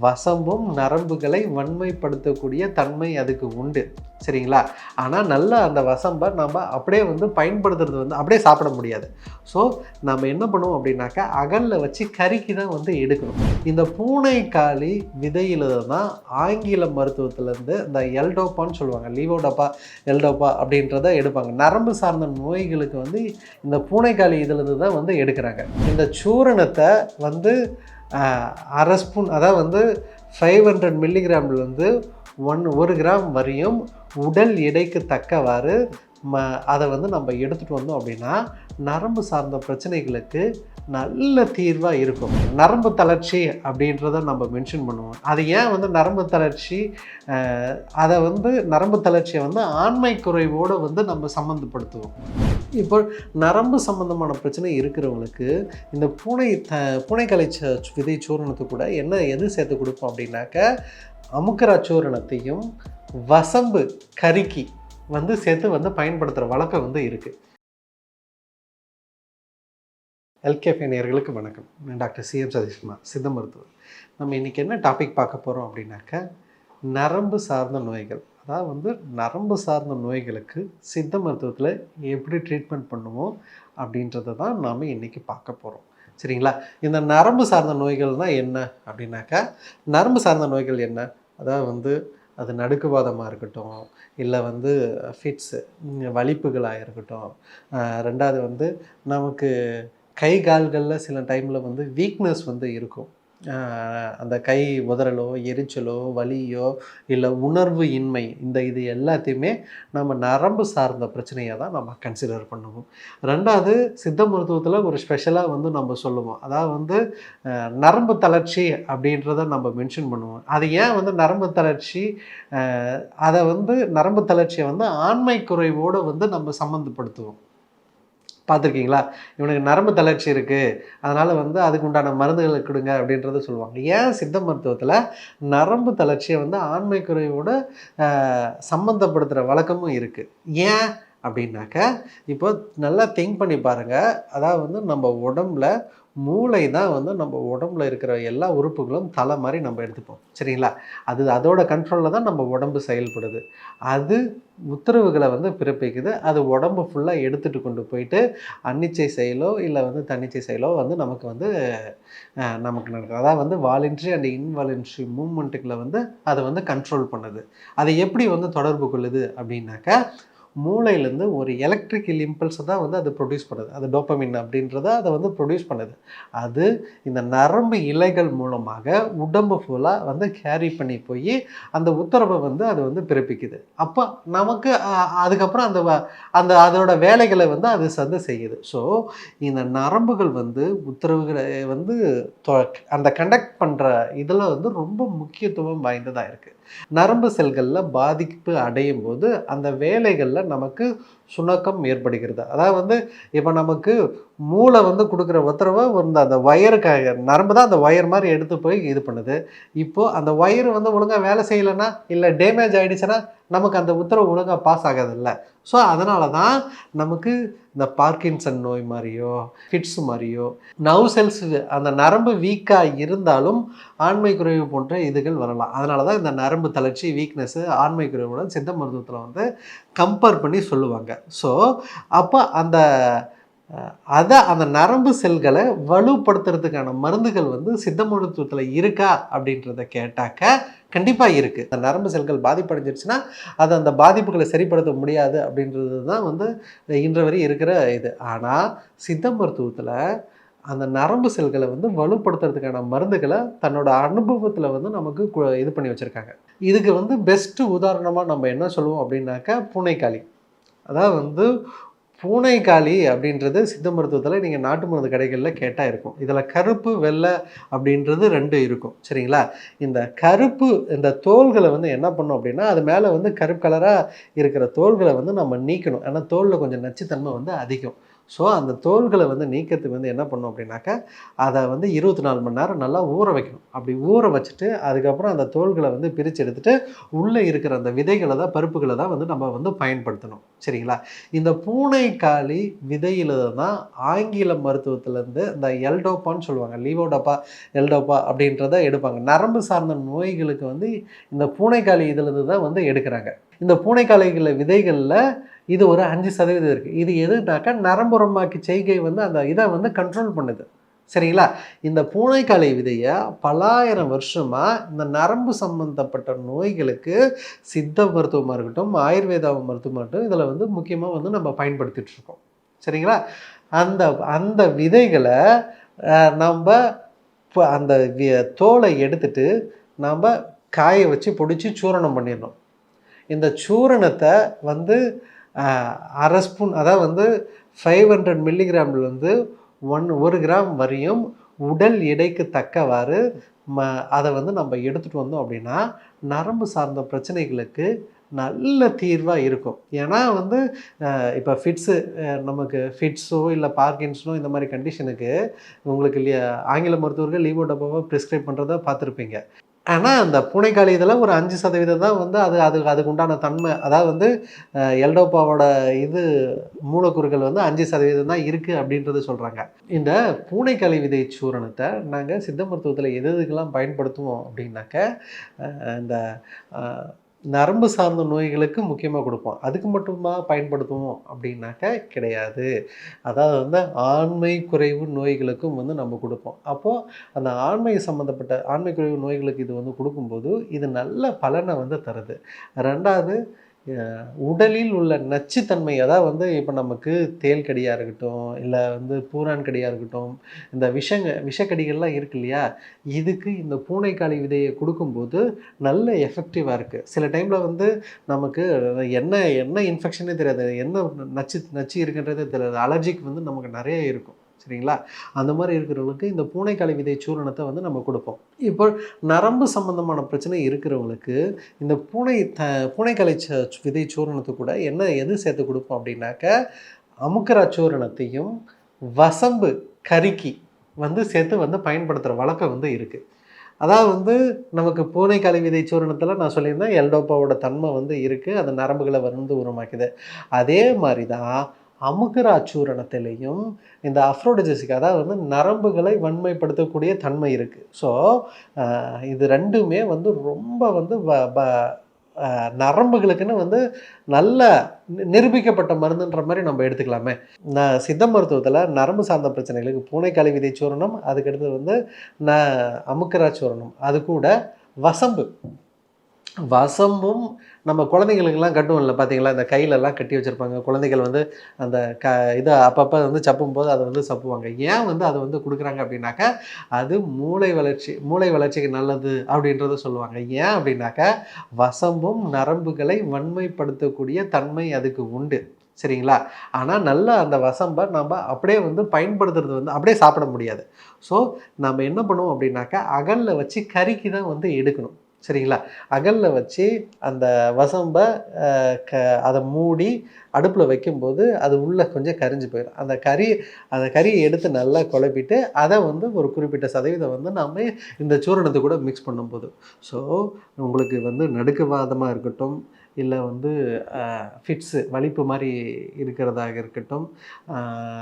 வசம்பும் நரம்புகளை வன்மைப்படுத்தக்கூடிய தன்மை அதுக்கு உண்டு, சரிங்களா? ஆனால் நல்லா அந்த வசம்பை நம்ம அப்படியே வந்து பயன்படுத்துறது வந்து அப்படியே சாப்பிட முடியாது. ஸோ நம்ம என்ன பண்ணுவோம் அப்படின்னாக்கா அகலில் வச்சு கறிக்கு தான் வந்து எடுக்கணும். இந்த பூனைக்காளி விதையில் தான் ஆங்கில மருத்துவத்திலேருந்து இந்த எல்டோப்பான்னு சொல்லுவாங்க, லீவோடோப்பா எல்டோப்பா அப்படின்றத எடுப்பாங்க. நரம்பு சார்ந்த நோய்களுக்கு வந்து இந்த பூனைக்காளி இதிலிருந்து தான் வந்து எடுக்கிறாங்க. இந்த சூரணத்தை வந்து அரை ஸ்பூன், அதாவது வந்து 500 மில்லிகிராம்லேருந்து 1 கிராம் வரையும் உடல் எடைக்கு தக்கவாறு அதை வந்து நம்ம எடுத்துகிட்டு வந்தோம் அப்படின்னா நரம்பு சார்ந்த பிரச்சனைகளுக்கு நல்ல தீர்வாக இருக்கும். நரம்பு தளர்ச்சி அப்படின்றத நம்ம மென்ஷன் பண்ணுவோம். அது ஏன் வந்து நரம்பு தளர்ச்சி, அதை வந்து நரம்பு தளர்ச்சியை வந்து ஆண்மை குறைவோடு வந்து நம்ம சம்மந்தப்படுத்துவோம். இப்போ நரம்பு சம்மந்தமான பிரச்சனை இருக்கிறவங்களுக்கு இந்த பூனைக்காளி விதை சூரணத்து கூட எது சேர்த்து கொடுப்போம் அப்படின்னாக்க அமுக்கரா சூரணத்தையும் வசம்பு கறிக்கு வந்து சேர்த்து வந்து பயன்படுத்துகிற வழக்கம் வந்து இருக்குது. எல்கேஃபே நேயர்களுக்கு வணக்கம். நான் டாக்டர் சிஎம் சதீஷ்குமார், சித்த மருத்துவர். நம்ம இன்றைக்கி என்ன டாபிக் பார்க்க போகிறோம் அப்படின்னாக்க நரம்பு சார்ந்த நோய்கள். அதாவது வந்து நரம்பு சார்ந்த நோய்களுக்கு சித்த மருத்துவத்தில் எப்படி ட்ரீட்மெண்ட் பண்ணுவோம் அப்படின்றத தான் நாம் இன்றைக்கி பார்க்க போகிறோம், சரிங்களா? இந்த நரம்பு சார்ந்த நோய்கள்னால் என்ன அப்படின்னாக்கா, நரம்பு சார்ந்த நோய்கள் என்ன, அதாவது வந்து அது நடுக்குவாதமாக இருக்கட்டும், இல்லை வந்து ஃபிட்ஸு வலிப்புகளாக இருக்கட்டும், ரெண்டாவது வந்து நமக்கு கை கால்களில் சில டைமில் வந்து வீக்னஸ் வந்து இருக்கும். அந்த கை உதறலோ எரிச்சலோ வலியோ இல்லை உணர்வு இன்மை, இது எல்லாத்தையுமே நம்ம நரம்பு சார்ந்த பிரச்சனையாக தான் நம்ம கன்சிடர் பண்ணுவோம். ரெண்டாவது சித்த மருத்துவத்தில் ஒரு ஸ்பெஷலாக வந்து நம்ம சொல்லுவோம், அதாவது வந்து நரம்பு தளர்ச்சி அப்படின்றத நம்ம மென்ஷன் பண்ணுவோம். அது ஏன் வந்து நரம்பு தளர்ச்சி, அதை வந்து நரம்பு தளர்ச்சியை வந்து ஆண்மை குறைவோடு வந்து நம்ம சம்மந்தப்படுத்துவோம். பார்த்துருக்கீங்களா? இவனுக்கு நரம்பு தளர்ச்சி இருக்குது, அதனால் வந்து அதுக்கு உண்டான மருந்துகளை கொடுங்க அப்படின்றத சொல்லுவாங்க. ஏன் சித்த மருத்துவத்தில் நரம்பு தளர்ச்சியை வந்து ஆண்மை குறைவோடு சம்மந்தப்படுத்துகிற வழக்கமும் இருக்குது. ஏன் அப்படின்னாக்க, இப்போ நல்லா திங்க் பண்ணி பாருங்கள். அதாவது வந்து நம்ம உடம்புல மூளை தான் வந்து நம்ம உடம்புல இருக்கிற எல்லா உறுப்புகளும் தலை மாதிரி நம்ம எடுத்துப்போம், சரிங்களா? அதோட கண்ட்ரோலில் தான் நம்ம உடம்பு செயல்படுது. அது உத்தரவுகளை வந்து பிறப்பிக்குது. அது உடம்பு ஃபுல்லாக எடுத்துகிட்டு கொண்டு போயிட்டு அன்னிச்சை செயலோ இல்லை வந்து தன்னிச்சை செயலோ வந்து நமக்கு வந்து நமக்கு நடக்குது. அதாவது வந்து வாலன்ட்ரி அண்ட் இன்வாலன்ட்ரி மூமெண்ட்டுகளை வந்து அதை வந்து கண்ட்ரோல் பண்ணுது. அதை எப்படி வந்து தொடர்பு கொள்ளுது அப்படின்னாக்கா, மூளையிலேருந்து ஒரு எலக்ட்ரிக்கல் இம்பல்ஸை தான் வந்து அது ப்ரொடியூஸ் பண்ணுது. அது டோப்பமின் அப்படின்றத அதை வந்து ப்ரொடியூஸ் பண்ணுது. அது இந்த நரம்பு இலைகள் மூலமாக உடம்பு ஃபுல்லாக வந்து கேரி பண்ணி போய் அந்த உத்தரவை வந்து அது வந்து பிறப்பிக்குது. அப்போ நமக்கு அதுக்கப்புறம் அதோட வேலைகளை வந்து அது வந்து செய்யுது. ஸோ இந்த நரம்புகள் வந்து உத்தரவுகளை வந்து அந்த கண்டக்ட் பண்ணுற இதில் வந்து ரொம்ப முக்கியத்துவம் வாய்ந்ததாக இருக்குது. நரம்பு செல்களில் பாதிப்பு அடையும் போது அந்த வேலைகளில் நமக்கு சுணக்கம் ஏற்படுகிறது. அதாவது வந்து இப்போ நமக்கு மூளை வந்து கொடுக்குற உத்தரவை அந்த ஒயருக்காக நரம்பு தான் அந்த ஒயர் மாதிரி எடுத்து போய் இது பண்ணுது. இப்போது அந்த ஒயர் வந்து ஒழுங்காக வேலை செய்யலைன்னா இல்லை டேமேஜ் ஆகிடுச்சுன்னா நமக்கு அந்த உத்தரவு ஒழுங்காக பாஸ் ஆகாதில்ல. ஸோ அதனால தான் நமக்கு இந்த பார்க்கின்சன் நோய் மாதிரியோ ஃபிட்ஸ் மாதிரியோ நர்வ் செல்ஸ் அந்த நரம்பு வீக்காக இருந்தாலும் ஆண்மை குறைவு போன்ற இதுகள் வரலாம். அதனால தான் இந்த நரம்பு தளர்ச்சி வீக்னஸ்ஸு ஆண்மை குறைவுடன் சித்த மருத்துவத்தில் வந்து கம்பேர் பண்ணி சொல்லுவாங்க. ஸோ அப்போ அந்த நரம்பு செல்களை வலுப்படுத்துறதுக்கான மருந்துகள் வந்து சித்த மருத்துவத்தில் இருக்கா அப்படின்றத கேட்டாக்க கண்டிப்பாக இருக்குது. அந்த நரம்பு செல்கள் பாதிப்படைஞ்சிருச்சுன்னா அது அந்த பாதிப்புகளை சரிப்படுத்த முடியாது அப்படின்றது தான் வந்து இன்று வரை இருக்கிற இது. ஆனால் சித்த மருத்துவத்தில் அந்த நரம்பு செல்களை வந்து வலுப்படுத்துறதுக்கான மருந்துகளை தன்னோட அனுபவத்தில் வந்து நமக்கு இது பண்ணி வச்சுருக்காங்க. இதுக்கு வந்து பெஸ்ட்டு உதாரணமாக நம்ம என்ன சொல்லுவோம் அப்படின்னாக்கா பூனைக்காளி. அதாவது வந்து பூனைக்காளி அப்படின்றது சித்த மருத்துவத்தில் நீங்கள் நாட்டு மருந்து கடைகளில் கேட்டால் இருக்கும். இதில் கருப்பு வெள்ளை அப்படின்றது 2 இருக்கும், சரிங்களா? இந்த தோல்களை வந்து என்ன பண்ணோம் அப்படின்னா, அது மேலே வந்து கருப்பு கலராக இருக்கிற தோல்களை வந்து நம்ம நீக்கணும். ஏன்னா தோலில் கொஞ்சம் நச்சுத்தன்மை வந்து அதிகம். ஸோ அந்த தோல்களை வந்து நீக்கிறதுக்கு வந்து என்ன பண்ணணும் அப்படின்னாக்கா அதை வந்து 24 மணி நேரம் நல்லா ஊற வைக்கணும். அப்படி ஊற வச்சுட்டு அதுக்கப்புறம் அந்த தோல்களை வந்து பிரித்து எடுத்துகிட்டு உள்ளே இருக்கிற அந்த விதைகளை தான் பருப்புகளை தான் வந்து நம்ம வந்து பயன்படுத்தணும். சரிங்களா? இந்த பூனைக்காளி விதையில் தான் ஆங்கில மருத்துவத்திலேருந்து இந்த எல்டோப்பான்னு சொல்லுவாங்க, லீவோடோப்பா எல்டோப்பா அப்படின்றத எடுப்பாங்க. நரம்பு சார்ந்த நோய்களுக்கு வந்து இந்த பூனைக்காளி இதிலிருந்து தான் வந்து எடுக்கிறாங்க. இந்த பூனைக்காளிகள விதைகளில் இது ஒரு 5% இருக்குது. இது எதுனாக்கா நரம்புறமாக்கி செய்கை வந்து அந்த இதை வந்து கண்ட்ரோல் பண்ணுது. சரிங்களா? இந்த பூனைக்காளி விதையை பலாயிரம் வருஷமாக இந்த நரம்பு சம்பந்தப்பட்ட நோய்களுக்கு சித்த மருத்துவமாக இருக்கட்டும், ஆயுர்வேத மருத்துவமாக இருக்கட்டும், இதில் வந்து முக்கியமாக வந்து நம்ம பயன்படுத்திகிட்டு இருக்கோம். சரிங்களா? அந்த அந்த விதைகளை நம்ம இப்போ அந்த தோலை எடுத்துட்டு நாம் காய வச்சு பொடிச்சு சூரணம் பண்ணிடணும். இந்த சூரணத்தை வந்து 1/2 ஸ்பூன், அதாவது வந்து 500 மில்லிகிராம்லேருந்து 1 கிராம் வரையும் உடல் எடைக்கு தக்கவாறு அதை வந்து நம்ம எடுத்துகிட்டு வந்தோம் அப்படின்னா நரம்பு சார்ந்த பிரச்சனைகளுக்கு நல்ல தீர்வாக இருக்கும். ஏன்னா வந்து இப்போ நமக்கு ஃபிட்ஸோ இல்லை பார்க்கின்ஸனோ இந்த மாதிரி கண்டிஷனுக்கு உங்களுக்கு ஆங்கில மருத்துவர்கள் லீவோடோப்பாவை ப்ரிஸ்கிரைப் பண்ணுறதை பார்த்துருப்பீங்க. ஆனால் அந்த பூனைக்காளி இதில் ஒரு 5% தான் வந்து அதுக்கு உண்டான தன்மை, அதாவது வந்து எல்டோப்பாவோட மூலக்கூறுகள் வந்து 5% தான் இருக்குது அப்படின்றது சொல்கிறாங்க. இந்த பூனைக்காளி விதை சூரணத்தை நாங்கள் சித்த மருத்துவத்தில் எதுக்கெல்லாம் பயன்படுத்துவோம் அப்படின்னாக்க இந்த நரம்பு சார்ந்த நோய்களுக்கு முக்கியமாக கொடுப்போம். அதுக்கு மட்டுமா பயன்படுத்துவோம் அப்படின்னாக்க கிடையாது. அதாவது வந்து ஆண்மை குறைவு நோய்களுக்கும் வந்து நம்ம கொடுப்போம். அப்போது அந்த ஆண்மை குறைவு நோய்களுக்கு இது வந்து கொடுக்கும்போது இது நல்ல பலனை வந்து தருது. 2வது, உடலில் உள்ள நச்சுத்தன்மை, அதாவது வந்து இப்போ நமக்கு தேள் கடியாக இருக்கட்டும், இல்லை வந்து பூரான் கடியாக இருக்கட்டும், இந்த விஷக்கடிகள்லாம் இருக்கு இல்லையா, இதுக்கு இந்த பூனைக்காளி விதையை கொடுக்கும்போது நல்ல எஃபெக்டிவாக இருக்குது. சில டைமில் வந்து நமக்கு என்ன இன்ஃபெக்ஷனே தெரியாது, என்ன நச்சு இருக்குன்றதே தெரியாது, அலர்ஜிக் வந்து நமக்கு நிறைய இருக்கும். சரிங்களா? அந்த மாதிரி இருக்கிறவங்களுக்கு இந்த பூனைக்காளி விதை சூரணத்தை வந்து நம்ம கொடுப்போம். இப்போ நரம்பு சம்பந்தமான பிரச்சனை இருக்கிறவங்களுக்கு இந்த பூனைக்காளி விதை சூரணத்தை கூட எது சேர்த்து கொடுப்போம் அப்படின்னாக்க அமுக்கரா சூரணத்தையும் வசம்பு கருக்கி வந்து சேர்த்து வந்து பயன்படுத்துகிற வழக்கம் வந்து இருக்குது. அதாவது வந்து நமக்கு பூனைக்காளி விதை சூரணத்தில் நான் சொல்லியிருந்தேன் எல்டோப்பாவோட தன்மை வந்து இருக்குது, அது நரம்புகளை வந்து உருமாக்குது. அதே மாதிரி தான் அமுக்கரா சூரணத்திலையும் இந்த அஃப்ரோடிஜெசிக், அதாவது வந்து நரம்புகளை வன்மைப்படுத்தக்கூடிய தன்மை இருக்குது. ஸோ இது ரெண்டுமே வந்து ரொம்ப வந்து நரம்புகளுக்குன்னு வந்து நல்ல நிரூபிக்கப்பட்ட மருந்துன்ற மாதிரி நம்ம எடுத்துக்கலாமே. சித்த மருத்துவத்தில் நரம்பு சார்ந்த பிரச்சனைகளுக்கு பூனைக்காளி விதை சூரணம், அதுக்கடுத்து வந்து அமுக்கரா சூரணம், அது கூட வசம்பும் நம்ம குழந்தைங்களுக்கெல்லாம் கட்டுவோம்ல பார்த்தீங்களா, இந்த கையிலெல்லாம் கட்டி வச்சுருப்பாங்க. குழந்தைகள் வந்து அந்த இதை அப்பப்போ வந்து சப்பும் போது அதை வந்து சப்புவாங்க. ஏன் வந்து அதை வந்து கொடுக்குறாங்க அப்படின்னாக்கா அது மூளை வளர்ச்சிக்கு நல்லது அப்படின்றத சொல்லுவாங்க. ஏன் அப்படின்னாக்கா வசம்பும் நரம்புகளை வன்மைப்படுத்தக்கூடிய தன்மை அதுக்கு உண்டு. சரிங்களா? ஆனால் நல்லா அந்த வசம்பை நம்ம அப்படியே வந்து பயன்படுத்துறது வந்து அப்படியே சாப்பிட முடியாது. ஸோ நம்ம என்ன பண்ணுவோம் அப்படின்னாக்கா அகலில் வச்சு கறிக்கு தான் வந்து எடுக்கணும். சரிங்களா? அகலில் வச்சு அந்த வசம்பை அதை மூடி அடுப்பில் வைக்கும்போது அது உள்ளே கொஞ்சம் கரிஞ்சு போயிடும். அந்த கறியை எடுத்து நல்லா குழப்பிட்டு அதை வந்து ஒரு குறிப்பிட்ட சதவீதம் வந்து நம்ம இந்த சூரணத்தை கூட மிக்ஸ் பண்ணும்போது, ஸோ உங்களுக்கு வந்து நடுக்குவாதமாக இருக்கட்டும், இல்லை வந்து வலிப்பு மாதிரி இருக்கிறதாக இருக்கட்டும்,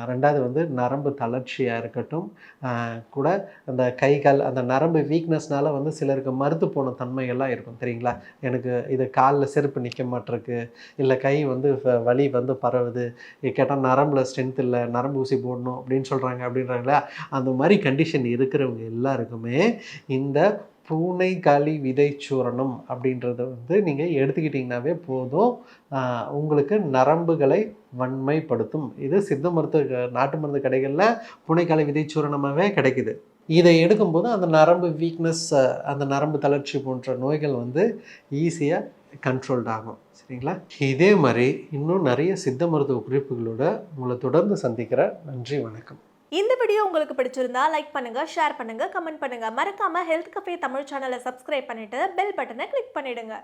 2வது வந்து நரம்பு தளர்ச்சியாக இருக்கட்டும், கூட அந்த கை கால் அந்த நரம்பு வீக்னஸ்னால வந்து சிலருக்கு மறுத்து போன தன்மைகள்லாம் இருக்கும். தெரியுங்களா? எனக்கு இது காலில் செருப்பு நிற்க மாட்டிருக்கு, இல்லை கை வந்து வலி வந்து பரவுது, கேட்டால் நரம்பில் ஸ்ட்ரென்த் இல்லை, நரம்பு ஊசி போடணும் அப்படின்னு அப்படின்றாங்களா, அந்த மாதிரி கண்டிஷன் இருக்கிறவங்க எல்லாருக்குமே இந்த பூனைக்காளி விதை சூரணம் அப்படின்றத வந்து நீங்கள் எடுத்துக்கிட்டிங்கனாவே போதும், உங்களுக்கு நரம்புகளை வன்மைப்படுத்தும். இது சித்த மருத்துவ நாட்டு மருந்து கடைகளில் பூனைக்காளி விதை சூரணமாகவே கிடைக்குது. இதை எடுக்கும்போது அந்த நரம்பு வீக்னஸ், அந்த நரம்பு தளர்ச்சி போன்ற நோய்கள் வந்து ஈஸியாக கண்ட்ரோல்ட் ஆகும். சரிங்களா? இதே மாதிரி இன்னும் நிறைய சித்த மருத்துவ குறிப்புகளோட உங்களை தொடர்ந்து சந்திக்கிறேன். நன்றி, வணக்கம். இந்த வீடியோ உங்களுக்கு பிடிச்சிருந்தா லைக் பண்ணுங்க, ஷேர் பண்ணுங்க, கமெண்ட் பண்ணுங்க. மறக்காம ஹெல்த் கஃபே தமிழ் சேனலை சப்ஸ்கிரைப் பண்ணிட்டு பெல் பட்டனை கிளிக் பண்ணிடுங்க.